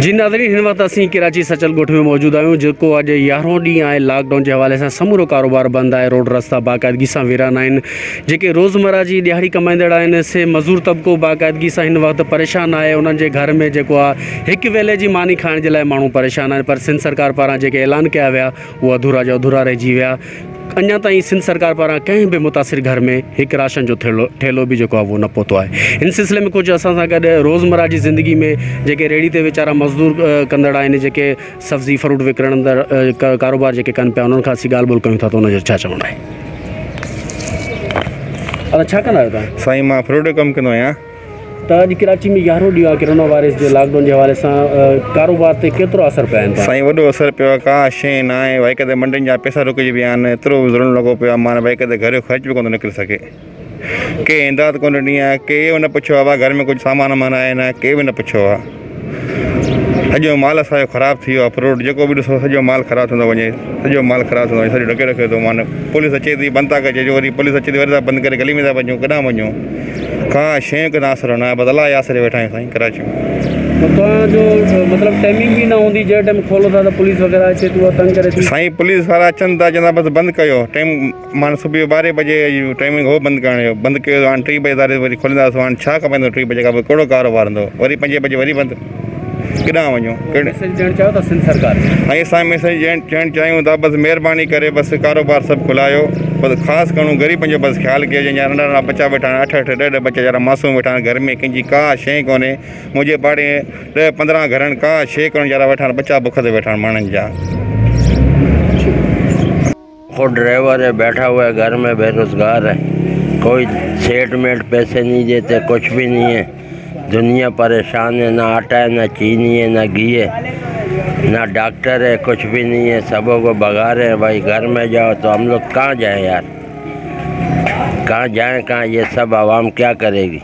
जी नाज़रीन, हिन वक्त असीं कराची सचल गोठ में मौजूद आहियूं जेको अॼु 11हों ॾींहुं आहे लॉकडाउन जे हवाले सां समूरो कारोबार बंदि आहे। रोड रस्ता बाक़ाइदगी सां वीरान आहिनि। जेके रोज़मर्रा जी दिहाड़ी कमाईंदड़ आहिनि से मज़दूर तबिको बाक़ाइदगी सां हिन वक़्तु परेशान आहे। उन्हनि जे घर में जेको आहे हिकु वेले जी मानी खाइण जे लाइ माण्हू परेशान आहिनि, पर सिंध सरकार पारां जेके ऐलान कया विया उहे अधूरा जा अधूरा रहिजी विया। अञा ताईं सिंध सरकार पारां कंहिं बि मुतासिर घर में हिकु राशन जो ठेलो बि जेको आहे उहो न पहुतो आहे। हिन सिलसिले में कुझु असां सां गॾु रोज़मर्रा जी ज़िंदगी में जेके रेड़ी ते वीचारा मज़दूर कंदड़ आहिनि, जेके सब्ज़ी फ्रूट विकिणंदड़ कारोबार जेके कनि पिया, उन्हनि खां असीं ॻाल्हि ॿोल कयूं था त उनजो छा चवणु आहे। छा कंदा आहियो तव्हां? साईं मां फ्रूट जो कमु कंदो आहियां। त अॼु कराची में 11हों ॾींहुं आहे कोरोना वायरस जे लॉकडाउन जे हवाले सां कारोबार ते केतिरो असरु पिया आहिनि? साईं वॾो असरु पियो आहे। का शइ न आहे भाई, कॾहिं मंडियुनि जा पैसा रुकिजी विया आहिनि, एतिरो ज़ुल्म लॻो पियो आहे माना भाई कॾहिं घर जो ख़र्च बि कोन निकिरी सघे। के इमदाद कोन ॾिनी आहे, के न पुछियो आहे घर में कुझु सामान वामान आहे न, के बि न पुछियो आहे। सॼो माल असांजो ख़राबु थी वियो आहे। फ्रूट जेको बि ॾिसो सॼो माल ख़राबु थींदो वञे, सॼो माल ख़राबु थींदो वञे, सॼो ढके रखे थो माना। पुलिस अचे थी बंदि था कजे, वरी पुलिस अचे थी वरी था बंदि करे गली में था वञूं, केॾां वञूं। का शइ किथां असरु न आहे, बसि अलाह जे आसरे वेठा आहियूं साईं कराची में। तव्हांजो मतिलबु टाइमिंग बि न हूंदी, जंहिं टाइम खोलो था त पुलिस वग़ैरह अचे थी, उहा तंग करे थी? साईं पुलिस वारा अचनि था, चवंदा बसि बंदि कयो टाइम, माना सुबुह 12 बजे टाइमिंग हो बंदि करण जो, बंदि कयो हाणे 3 बजे ताईं वरी खोलींदासीं। हाणे छा खपंदो 3 बजे खां पोइ कहिड़ो कारोबार हूंदो, वरी 5 बजे वरी बंदि, केॾां वञूं। मैसेज ॾियणु चाहियो था सिंध सरकार? ऐं असां मैसेज ॾियणु चाहियूं था, बसि महिरबानी करे बसि कारोबार सभु खुलायो, बसि ख़ासि करूं ग़रीबनि जो बसि ख़्यालु कयो। जंहिंजा नंढा नंढा बच्चा वेठा आहिनि, 8-8 10 बच्चा जहिड़ा मासूम वेठा आहिनि घर में, कंहिंजी का शइ कोन्हे। मुंहिंजे पाड़े 10-15 घरनि का शइ कोन्हे, जहिड़ा वेठा आहिनि, बच्चा बुख ते वेठा आहिनि माण्हुनि जा। वो ड्राइवर है, बैठा हुआ है घर में, बेरोज़गार है, कोई सेटमेंट पैसे नहीं देते, कुछ भी नहीं है। दुनिया परेशान है, ना आटा है, ना चीनी है, ना घी है, ना डॉक्टर है, कुछ भी नहीं है। सबों को भगा रहे हैं भाई, घर में जाओ। तो हम लोग कहाँ जाएं यार, कहाँ जाएं कहाँ? ये सब आवाम क्या करेगी?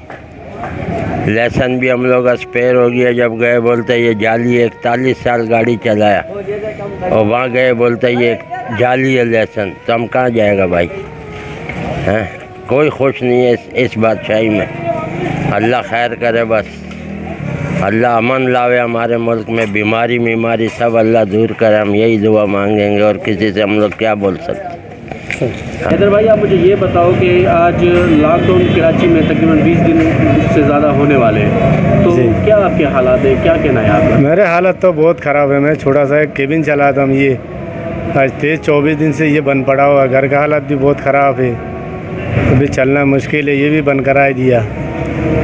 लाइसेंस भी हम लोग एक्सपायर हो गया, जब गए बोलते ये जाली है। 41 साल गाड़ी चलाया और वहाँ गए बोलते ये जाली है लाइसेंस, तो हम कहाँ जाएगा भाई? हैं, कोई खुश नहीं है इस बादशाही में। अल्लाह खैर करे, बस अल्लाह अमन लावे हमारे मुल्क में। बीमारी सब अल्लाह दूर करे, हम यही दुआ मांगेंगे और किसी से हम लोग क्या बोल सकते। हैदर भाई, आप मुझे ये बताओ कि आज लॉकडाउन कराची में तकरीबन 20 दिन से ज़्यादा होने वाले हैं, तो क्या आपके हालात है, क्या कहना है आपका? मेरे हालत तो बहुत ख़राब है। मैं छोटा सा एक केबिन चलाता हूँ, ये आज 23-24 दिन से ये बंद पड़ा हुआ। घर का हालत भी बहुत ख़राब है, अभी चलना मुश्किल है, ये भी बंद करा दिया।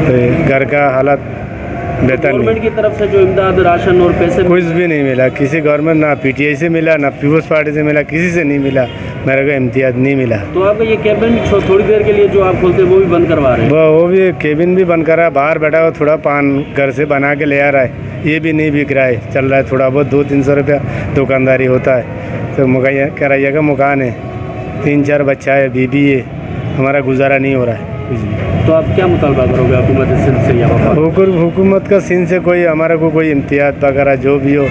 घर का हालत बेहतर नहीं। गवर्नमेंट की तरफ से जो इमदाद राशन और पैसे कुछ भी नहीं मिला, किसी गवर्नमेंट, ना पीटीआई से मिला, ना पीपल्स पार्टी से मिला, किसी से नहीं मिला। मेरे को इम्तियाज़ नहीं मिला। तो आपका ये केबिन भी थोड़ी देर के लिए जो आप खोलते हैं वो भी बंद करवा रहे हैं? वो भी केबिन भी बंद करा, बाहर बैठा हुआ थोड़ा पान घर से बना के ले आ रहा है, ये भी नहीं बिक रहा है। चल रहा है थोड़ा बहुत 200-300 रुपया दुकानदारी होता है। तो मुकैया कराइया का मकान है, 3-4 बच्चा है, बीबी है, हमारा गुजारा नहीं हो रहा है कुछ भी। तो आप क्या मुतालबा करोगे हुकूमत सिंध से या हुकूमत का सिंध से कोई हमारा को कोई इम्तियाज़ वगैरह जो भी हो,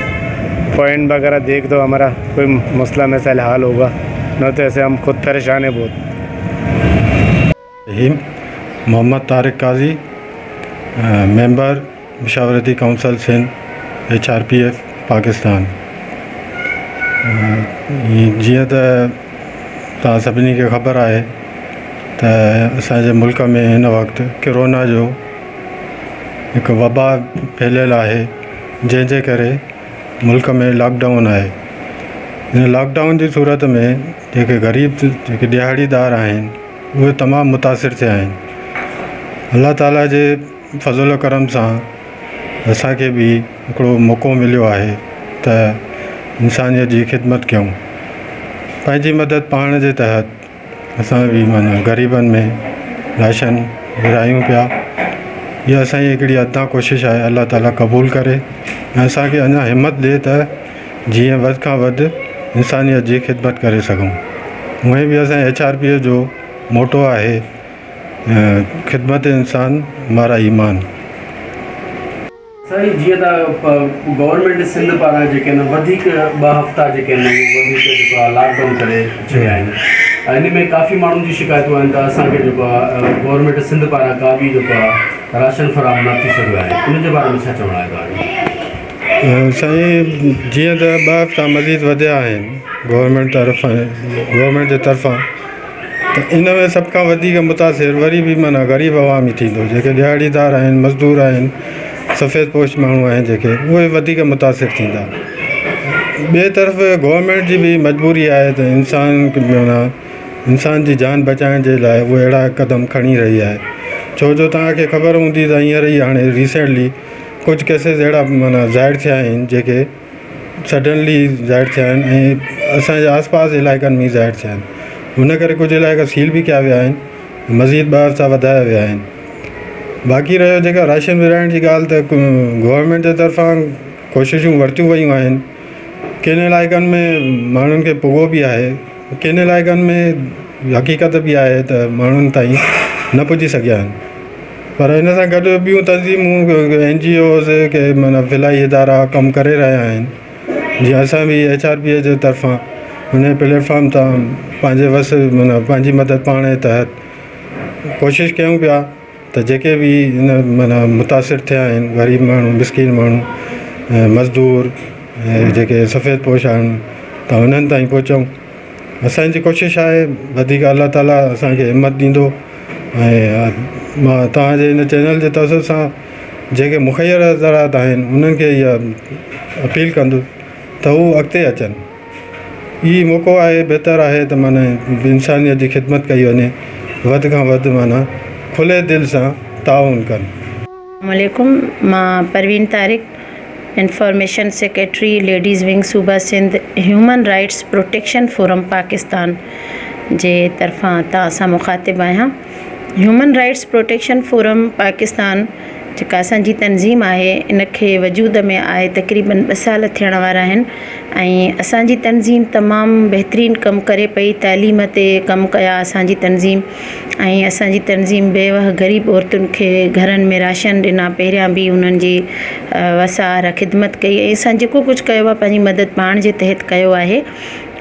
पॉइंट वगैरह देख दो, हमारा कोई मसला मसाइल हल होगा, न तो ऐसे हम खुद परेशान है बहुत। मोहम्मद तारिक काजी, मेंबर मुशावरती काउंसिल सिंध, HRPF पाकिस्तान। जीअं त तव्हां सभिनी खे ख़बर आहे त असांजे मुल्क में हिन वक़्तु कोरोना जो हिकु वबा फैलियल आहे, जंहिंजे करे मुल्क में लॉकडाउन आहे। हिन लॉकडाउन जी सूरत में जेके ग़रीब जेके दिहाड़ीदार आहिनि उहे तमामु मुतासिर थिया आहिनि। अल्लाह ताला जे फज़ल करम सां असांखे बि हिकिड़ो मौक़ो मिलियो आहे त इंसानियत जी ख़िदमत कयूं। पंहिंजी मदद पाइण जे तहत असां बि माना ग़रीबनि में राशन विरायूं पिया। इहा असांजी हिकिड़ी अदा कोशिशि आहे, अल्लाह ताला क़बूल करे ऐं असांखे अञा हिमत ॾिए त जीअं वधि खां वधि इंसानियत जी ख़िदमत करे सघूं। उहे बि असांजे HRPF जो मोटो आहे, ख़िदमत इंसान हमारा ईमान। साईं, जीअं त गवर्नमेंट सिंध पारां जेके न वधीक 2 हफ़्ता जेके न वधीक जेको आहे लॉकडाउन करे चया आहिनि, इन में काफ़ी माण्हुनि जी शिकायतूं आहिनि त असांखे जेको आहे गवर्नमेंट सिंध पारां का बि जेको आहे राशन फ़राहम न थी सघियो आहे। उन जे बारे में छा चवणु आहे तव्हांजो? साईं जीअं त 2 हफ़्ता मज़ीद वधिया आहिनि गवर्नमेंट जे तरफ़ां, त इन में सभ खां वधीक मुतासिर वरी बि माना ग़रीब अवाम ई थींदो। जेके दिहाड़ीदार आहिनि, मज़दूर आहिनि, सफ़ेद पोश माण्हू आहिनि जेके, उहे वधीक मुतासिर थींदा। ॿिए तरफ़ गवर्नमेंट जी बि मजबूरी आहे त इंसान जी जान बचाइण जे लाइ उहे अहिड़ा क़दम खणी रही आहे। छो जो तव्हांखे ख़बर हूंदी त हींअर ई हाणे रिसेंटली कुझु केसिस अहिड़ा माना ज़ाहिर थिया आहिनि जेके सडनली ज़ाहिर थिया आहिनि ऐं असांजे आसपास इलाइक़नि में ज़ाहिर थिया आहिनि। हुन करे कुझु इलाइक़ा सील बि कया विया आहिनि, मज़ीद 2 हफ़्ता वधाया विया आहिनि। बाक़ी रहियो जेका राशन विराइण जी ॻाल्हि, त गवर्नमेंट जे तरफ़ां कोशिशूं वरितियूं वयूं आहिनि। किन इलाइक़नि में माण्हुनि खे पुॻो बि आहे, किन इलाइक़नि में हक़ीक़त बि आहे त माण्हुनि ताईं न पुॼी सघिया आहिनि। पर हिन सां गॾु ॿियूं तंज़ीमूं NGOs के माना फ़िलाई इदारा कमु करे रहिया आहिनि। जीअं असां बि HRPA जे तरफ़ां हुन प्लेटफॉर्म तां पंहिंजे माना पंहिंजी मदद पाण जे तहत कोशिशि कयूं पिया त जेके बि हिन माना मुतासिर थिया आहिनि, ग़रीब माण्हू, मिसकीन माण्हू, मज़दूर, जेके सफ़ेद पोश आहिनि, त हुननि ताईं पहुचूं। असांजी कोशिशि आहे, वधीक अल्लाह ताला असांखे हिमत ॾींदो। ऐं मां तव्हांजे हिन चैनल जे तौर सां जेके मुखैर ज़रात आहिनि उन्हनि खे इहा अपील कंदुसि त हू अॻिते अचनि। ई मौक़ो आहे, बहितर आहे त माना इंसानियत जी ख़िदमत कई वञे, वधि खां वधि माना खुले दिलि सां ताउन कनि। वालेकुम, मां Parveen Tariq, information secretary ladies wing सूबा Sindh, human rights protection forum Pakistan जे तरफ़ां तव्हां सां मुखातिब आहियां। Human rights protection forum Pakistan जेका असांजी तंज़ीम आहे, इनखे वजूद में आहे तक़रीबन 2 साल थियण वारा आहिनि ऐं असांजी तंज़ीम तमामु बहितरीनु कमु करे पई। तालीम ते कमु कया असांजी तंज़ीम, ऐं असांजी तंज़ीम बेवह ग़रीब औरतुनि खे घरनि में राशन ॾिना। पहिरियां बि उन्हनि जी वसार ख़िदमत कई ऐं असां जेको कुझु कयो आहे पंहिंजी मदद पाण जे तहत कयो आहे।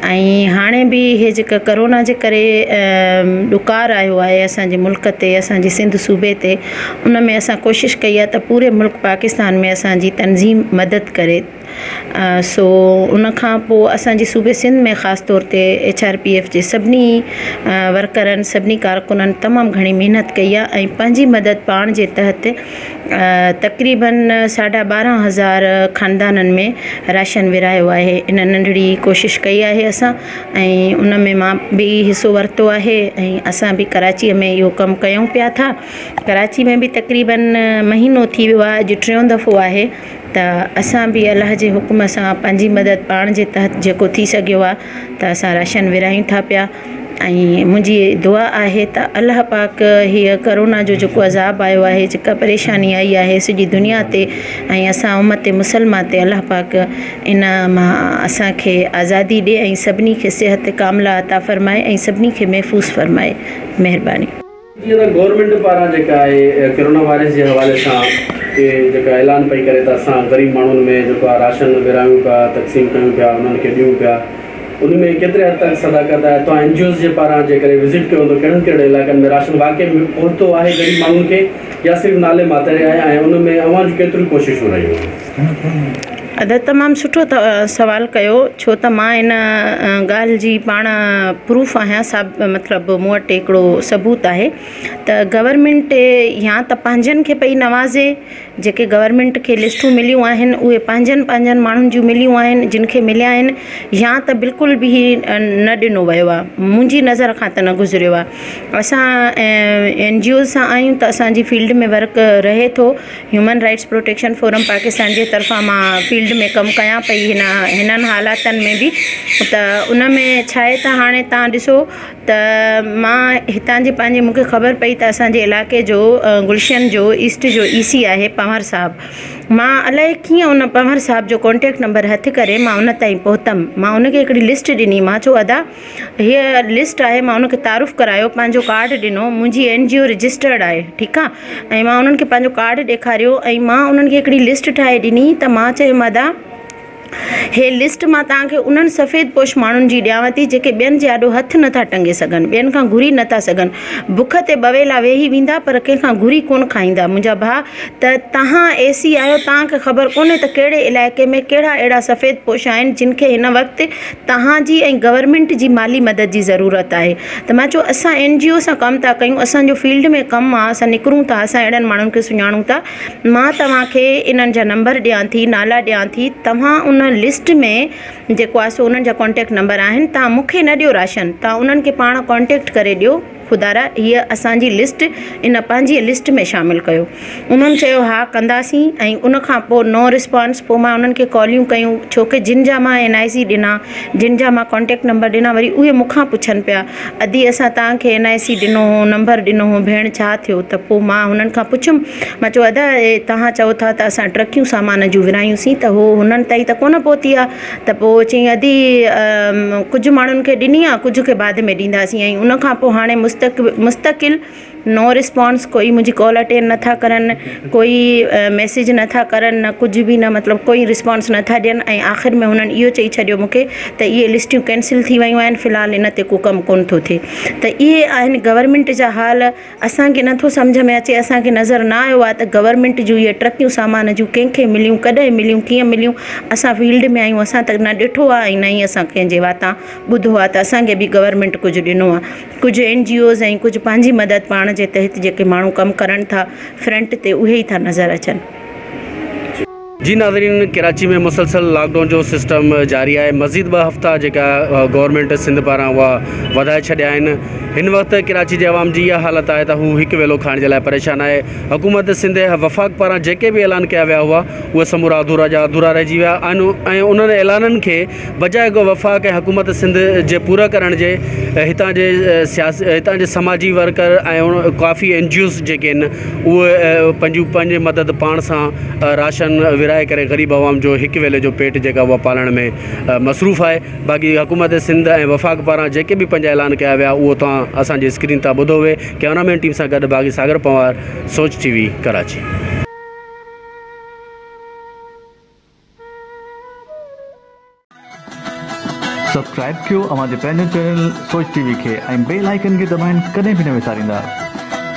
ऐं हाणे बि इहे जेका करोना जे करे ॾुकार आयो आहे असांजे मुल्क ते, असांजे सिंध सूबे ते, उन में असां कोशिशि कई आहे त पूरे मुल्क पाकिस्तान में असांजी तंज़ीम मदद करे। सो उन खां पोइ असांजे सूबे सिंध में ख़ासि तौर ते HRPF जे सभिनी वर्करनि, सभिनी कारकुननि तमामु घणी महिनत कई आहे ऐं पंहिंजी मदद पाण जे तहत तक़रीबन 12,500 ख़ानदाननि में राशन विरायो आहे। इन नंढड़ी कोशिशि कई आहे असां, ऐं उन में मां बि हिसो वरितो आहे ऐं असां बि कराचीअ में इहो कमु कयूं पिया था। कराची में बि तक़रीबन महीनो थी वियो आहे, अॼु 3 दफ़ो आहे त असां बि अलाह जे हुकुम सां पंहिंजी मदद पाण जे तहत जेको थी सघियो आहे त असां राशन विरायूं था पिया। ऐं मुंहिंजी दुआ आहे त अलाह पाक हीअ करोना जो जेको अज़ाब आयो आहे, जेका परेशानी आई आहे सॼी दुनिया ते ऐं असां उम्मत मुसलमा ते, अलाह पाक इन मां असांखे आज़ादी ॾिए ऐं सभिनी खे सिहत कामिला अता फ़रमाए ऐं सभिनी खे महफ़ूज़ फ़रमाए। महिरबानी। जीअं त गवर्नमेंट पारां जेका आहे कोरोना वायरस जे हवाले सां जेका ऐलान पई करे त असां ग़रीब माण्हुनि में जेको आहे राशन विरायूं पिया, तक़सीम कयूं पिया, उन्हनि खे ॾियूं पिया, उनमें केतिरे हद तक सदाकत आहे? तव्हां NGOs जे पारां जेकॾहिं विज़िट कयो त कहिड़े इलाइक़नि में राशन वाक़ई में पहुतो आहे ग़रीब माण्हुनि खे, या सिर्फ़ु नाले मात्रे आहे, ऐं उन में अवां जूं केतिरियूं कोशिशूं रहियूं? अदा तमामु सुठो सवाल कयो, छो त मां इन ॻाल्हि जी पाण प्रूफ आहियां। मतिलबु मूं वटि हिकिड़ो सबूत आहे त गवर्नमेंट या त पंहिंजनि खे पई नवाज़े, जेके गवर्नमेंट खे लिस्टूं मिलियूं आहिनि उहे पंहिंजनि माण्हुनि जूं मिलियूं आहिनि जिन खे मिलिया आहिनि, या त बिल्कुलु बि न ॾिनो वियो आहे, मुंहिंजी नज़र खां त न गुज़रियो आहे। असां NGOs सां आहियूं त असांजी फील्ड में वर्क रहे थो। Human rights protection forum Pakistan जे तरफ़ां मां फील्ड में कमु कयां पई हिननि हालातनि में बि। त उन में छा आहे त हाणे तव्हां ॾिसो त मां हितां जे पंहिंजे मूंखे ख़बर पई त असांजे इलाइक़े जो गुलशन जो ईस्ट जो EC आहे पंवर साहबु। मां अलाए कीअं उन पंवर साहब जो कॉन्टेक्ट नंबर हथु करे मां उन ताईं पहुतमि। मां उनखे हिकिड़ी लिस्ट ॾिनी, मां चयो अदा हीअ लिस्ट आहे, मां उनखे तारुफ़ करायो, पंहिंजो कार्ड ॾिनो, मुंहिंजी NGO रजिस्टर्ड आहे, ठीकु आहे, ऐं मां उन्हनि खे पंहिंजो कार्ड ॾेखारियो ऐं मां उन्हनि खे हिकिड़ी लिस्ट ठाहे ॾिनी। त मां चयो अदा हे लिस्ट मां तव्हांखे उन्हनि सफ़ेद पोश माण्हुनि जी ॾियांव थी जेके ॿियनि जे आॾो हथु नथा टंगे सघनि, ॿियनि खां घुरी नथा सघनि, बुख ते बवेला वेही वेंदा पर कंहिंखां घुरी कोन खाईंदा। मुंहिंजा भाउ, त तव्हां एसी आहियो, तव्हांखे ख़बर कोन्हे त कहिड़े इलाइक़े में कहिड़ा अहिड़ा सफ़ेद पोश आहिनि जिन खे हिन वक़्तु तव्हांजी ऐं गवर्नमेंट जी माली मदद जी ज़रूरत आहे। त मां चयो असां NGO सां कमु था कयूं, असांजो फील्ड में कमु आहे, असां निकिरूं था, असां अहिड़नि माण्हुनि खे सुञाणूं था। मां तव्हांखे इन्हनि जा नंबर ॾियां थी, नाला ॾियां थी, तव्हां उन लिस्ट में जेको आहे सो उन्हनि जा कॉन्टेक्ट नंबर आहिनि। तव्हां मूंखे न ॾियो राशन, तव्हां उन्हनि खे पाण कॉन्टेक्ट करे ॾियो, ख़ुदारा हीअ असांजी लिस्ट इन पंहिंजी लिस्ट में शामिलु कयो। उन्हनि चयो हा कंदासीं, ऐं उनखां पोइ नो रिस्पॉन्स। पोइ मां उन्हनि खे कॉलियूं कयूं, छोकी जिन जा मां NIC ॾिना, जिन जा मां कॉन्टेक्ट नंबर ॾिना, वरी उहे मूंखां पुछनि पिया अदी असां तव्हांखे NIC ॾिनो हो, नंबर ॾिनो हो, भेण छा थियो? त पोइ मां हुननि खां पुछियुमि, मां चयो अदा तव्हां चओ था त असां ट्रकियूं सामान जूं विरायूंसीं, त हो हुननि ताईं त कोन पहुती आहे। त पोइ चई अदी कुझु माण्हुनि खे ॾिनी आहे, कुझु खे बाद में ॾींदासीं। ऐं उनखां पोइ हाणे मुस्तक़िल नो रिस्पॉन्स, कोई मुंहिंजी कॉल अटेंड नथा करनि, कोई मैसेज नथा करनि, न कुझु बि न, मतिलबु कोई रिस्पॉन्स नथा ॾियनि। ऐं आख़िर में हुननि इहो चई छॾियो मूंखे त इहे लिस्टियूं कैंसिल थी वियूं आहिनि, फ़िलहालु इन ते को कमु कोन थो थिए। त इहे आहिनि गवर्नमेंट जा हाल। असांखे नथो सम्झ में अचे, असांखे नज़र न आयो आहे त गवर्नमेंट जूं इहे ट्रकियूं सामान जूं कंहिंखे मिलियूं, कॾहिं मिलियूं, कीअं मिलियूं। असां फील्ड में आहियूं, असां त न ॾिठो आहे ऐं न ई असां कंहिंजे वातां ॿुधो आहे त असांखे बि गवर्नमेंट कुझु ॾिनो आहे। कुझु NGOs ऐं कुझु पंहिंजी मदद पाण जे तहत जेके माण्हू कमु करनि था फ्रंट ते, उहे ई था नज़र अचनि। जी नाज़रीन, कराची में मुसलसल लॉकडाउन जो सिस्टम जारी आहे। मज़ीद 2 हफ़्ता जेका गवर्नमेंट सिंध पारां उहा वधाए छॾिया आहिनि। हिन वक़्तु कराची जे आवाम जी इहा हालत आहे त हू हिकु वेलो खाइण जे लाइ परेशान आहे। हुकूमत सिंध वफ़ाक़ पारां जेके बि ऐलान कया विया हुआ उहे समूरा अधूरा जा अधूरा रहिजी विया आहिनि, ऐं उन्हनि ऐलाननि खे बजाए वफ़ाक़ ऐं हुकूमत सिंध जे पूरा करण जे हितां जे समाजी वर्कर ऐं काफ़ी NGOs जेके आहिनि उहे पंहिंजे मदद पाण सां राशन विराए करे ग़रीब आवाम जो हिकु वेले जो पेट जेका उहा पालण में मसरूफ़ आहे। बाक़ी हुकूमत सिंध ऐं वफ़ाक़ पारां जेके बि पंहिंजा ऐलान कया विया उहो तव्हां असांजी स्क्रीन तां ॿुधो हुए। कैमरामैन टीम सां गॾु बाग़ी सागर पवार, सोच TV कराची। सब्सक्राइब कयो अमांजे पंहिंजे चैनल सोच TV खे ऐं बेल आइकन खे दबाइण कॾहिं भी न विसारींदा।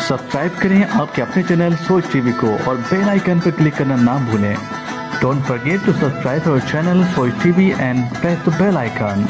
सब्सक्राइब करें आपके अपने चैनल सोच TV को और बेल आइकन पर क्लिक करना ना भूलें। Don't forget to subscribe our channel Soch TV and press the bell icon.